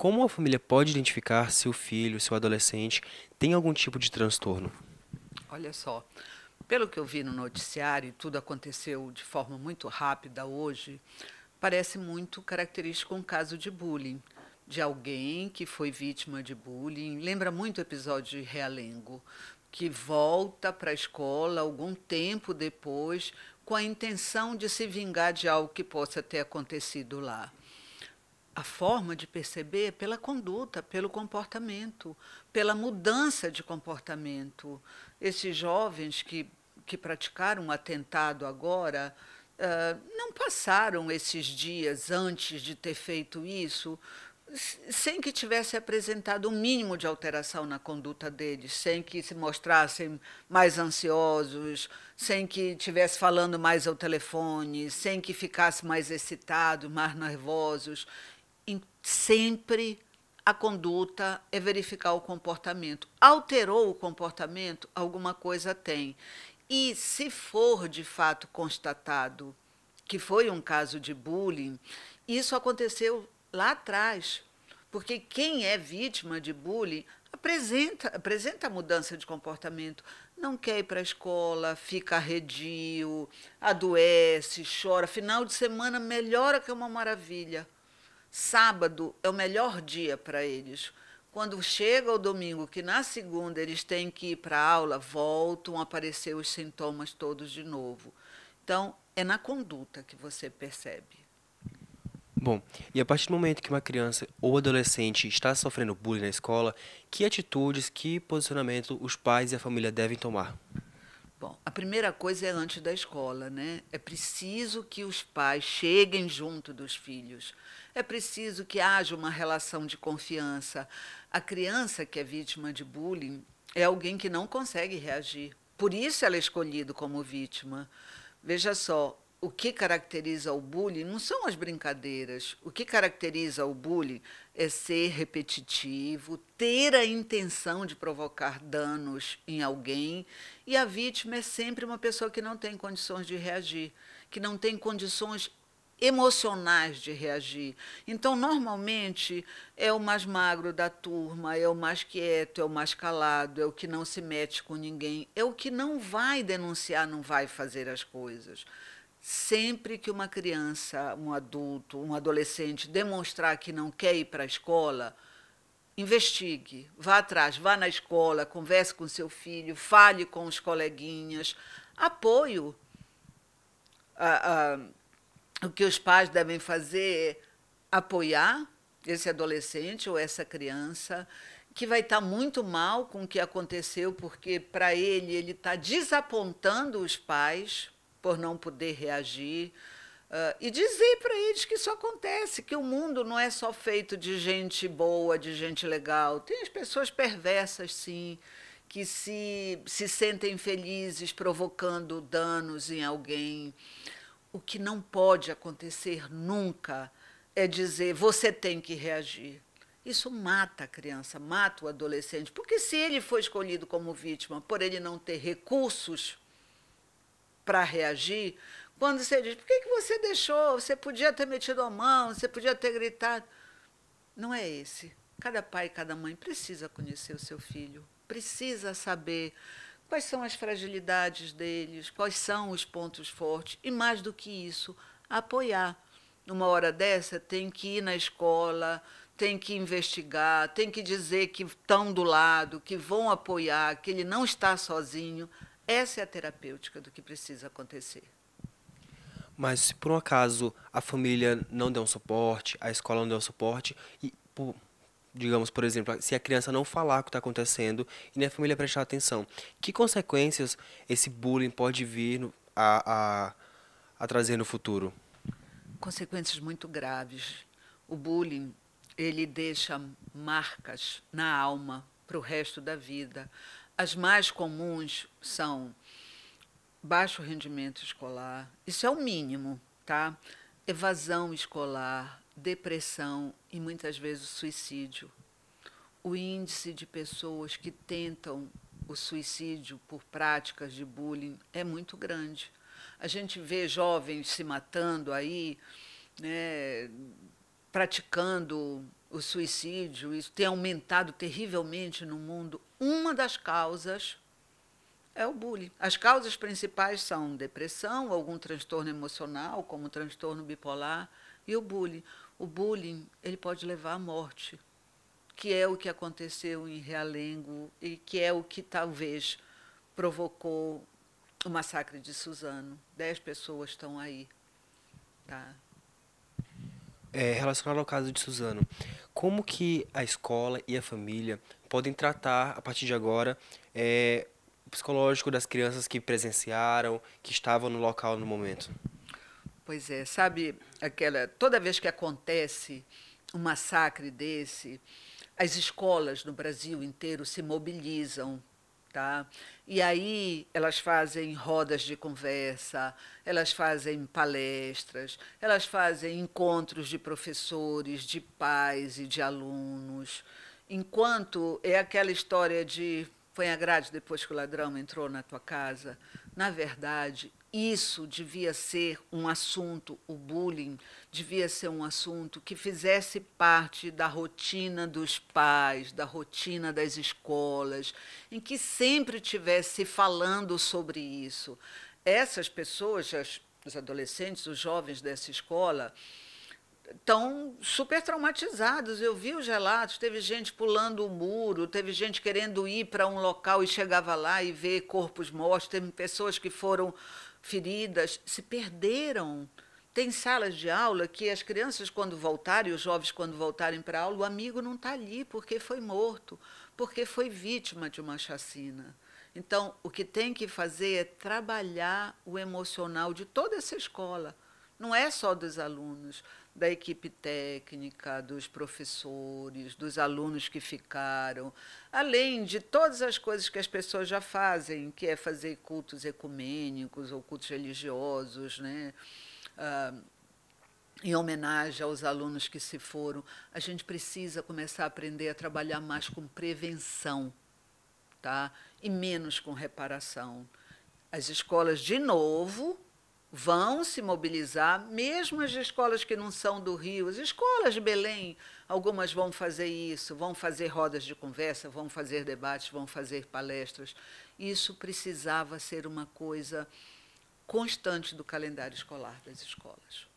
Como a família pode identificar se o filho, se o adolescente tem algum tipo de transtorno? Olha só, pelo que eu vi no noticiário, e tudo aconteceu de forma muito rápida hoje, parece muito característico um caso de bullying, de alguém que foi vítima de bullying. Lembra muito o episódio de Realengo, que volta para a escola algum tempo depois com a intenção de se vingar de algo que possa ter acontecido lá. A forma de perceber é pela conduta, pelo comportamento, pela mudança de comportamento. Esses jovens que praticaram um atentado agora não passaram esses dias antes de ter feito isso sem que tivesse apresentado um mínimo de alteração na conduta deles, sem que se mostrassem mais ansiosos, sem que estivesse falando mais ao telefone, sem que ficasse mais excitados, mais nervosos. Sempre a conduta é verificar o comportamento. Alterou o comportamento, alguma coisa tem. E se for de fato constatado que foi um caso de bullying, isso aconteceu lá atrás. Porque quem é vítima de bullying apresenta mudança de comportamento. Não quer ir para a escola, fica arredio, adoece, chora. Final de semana melhora que é uma maravilha. Sábado é o melhor dia para eles. Quando chega o domingo, que na segunda eles têm que ir para a aula, voltam a aparecer os sintomas todos de novo. Então, é na conduta que você percebe. Bom, e a partir do momento que uma criança ou adolescente está sofrendo bullying na escola, que atitudes, que posicionamento os pais e a família devem tomar? Bom, a primeira coisa é antes da escola, né? É preciso que os pais cheguem junto dos filhos. É preciso que haja uma relação de confiança. A criança que é vítima de bullying é alguém que não consegue reagir. Por isso ela é escolhida como vítima. Veja só, o que caracteriza o bullying não são as brincadeiras. O que caracteriza o bullying é ser repetitivo, ter a intenção de provocar danos em alguém, e a vítima é sempre uma pessoa que não tem condições de reagir, que não tem condições emocionais de reagir. Então, normalmente, é o mais magro da turma, é o mais quieto, é o mais calado, é o que não se mete com ninguém, é o que não vai denunciar, não vai fazer as coisas. Sempre que uma criança, um adulto, um adolescente demonstrar que não quer ir para a escola, investigue, vá atrás, vá na escola, converse com seu filho, fale com os coleguinhas, apoio. A, o que os pais devem fazer é apoiar esse adolescente ou essa criança que vai estar muito mal com o que aconteceu, porque para ele está desapontando os pais por não poder reagir. E dizer para eles que isso acontece, que o mundo não é só feito de gente boa, de gente legal. Tem as pessoas perversas, sim, que se sentem felizes provocando danos em alguém. O que não pode acontecer nunca é dizer você tem que reagir. Isso mata a criança, mata o adolescente, porque se ele foi escolhido como vítima por ele não ter recursos para reagir, quando você diz, por que você deixou? Você podia ter metido a mão, você podia ter gritado. Não é esse. Cada pai e cada mãe precisa conhecer o seu filho, precisa saber quais são as fragilidades deles, quais são os pontos fortes e, mais do que isso, apoiar. Numa hora dessa, tem que ir na escola, tem que investigar, tem que dizer que estão do lado, que vão apoiar, que ele não está sozinho. Essa é a terapêutica do que precisa acontecer. Mas se por um acaso a família não der um suporte, a escola não der um suporte, e, digamos, por exemplo, se a criança não falar o que está acontecendo e nem a família prestar atenção, que consequências esse bullying pode vir a trazer no futuro? Consequências muito graves. O bullying, ele deixa marcas na alma para o resto da vida. As mais comuns são baixo rendimento escolar, isso é o mínimo, tá? Evasão escolar, depressão e muitas vezes suicídio. O índice de pessoas que tentam o suicídio por práticas de bullying é muito grande. A gente vê jovens se matando aí, né, praticando o suicídio, isso tem aumentado terrivelmente no mundo, uma das causas é o bullying. As causas principais são depressão, algum transtorno emocional, como o transtorno bipolar, e o bullying. O bullying, ele pode levar à morte, que é o que aconteceu em Realengo e que é o que talvez provocou o massacre de Suzano. 10 pessoas estão aí. Tá? Relacionado ao caso de Suzano, como que a escola e a família podem tratar, a partir de agora, o psicológico das crianças que presenciaram, que estavam no local no momento? Pois é, sabe, toda vez que acontece um massacre desse, as escolas no Brasil inteiro se mobilizam, tá? E aí elas fazem rodas de conversa, elas fazem palestras, elas fazem encontros de professores, de pais e de alunos. Enquanto é aquela história de põe a grade depois que o ladrão entrou na tua casa, na verdade, isso devia ser um assunto, o bullying devia ser um assunto que fizesse parte da rotina dos pais, da rotina das escolas, em que sempre tivesse falando sobre isso. Essas pessoas, os adolescentes, os jovens dessa escola, estão super traumatizados. Eu vi os relatos, teve gente pulando o muro, teve gente querendo ir para um local e chegava lá e ver corpos mortos, teve pessoas que foram feridas, se perderam. Tem salas de aula que as crianças, quando voltarem, os jovens, quando voltarem para a aula, o amigo não está ali porque foi morto, porque foi vítima de uma chacina. Então, o que tem que fazer é trabalhar o emocional de toda essa escola. Não é só dos alunos, da equipe técnica, dos professores, dos alunos que ficaram, além de todas as coisas que as pessoas já fazem, que é fazer cultos ecumênicos ou cultos religiosos, né? Em homenagem aos alunos que se foram. A gente precisa começar a aprender a trabalhar mais com prevenção, tá? E menos com reparação. As escolas, de novo, vão se mobilizar, mesmo as escolas que não são do Rio, as escolas de Belém, algumas vão fazer isso, vão fazer rodas de conversa, vão fazer debates, vão fazer palestras. Isso precisava ser uma coisa constante do calendário escolar das escolas.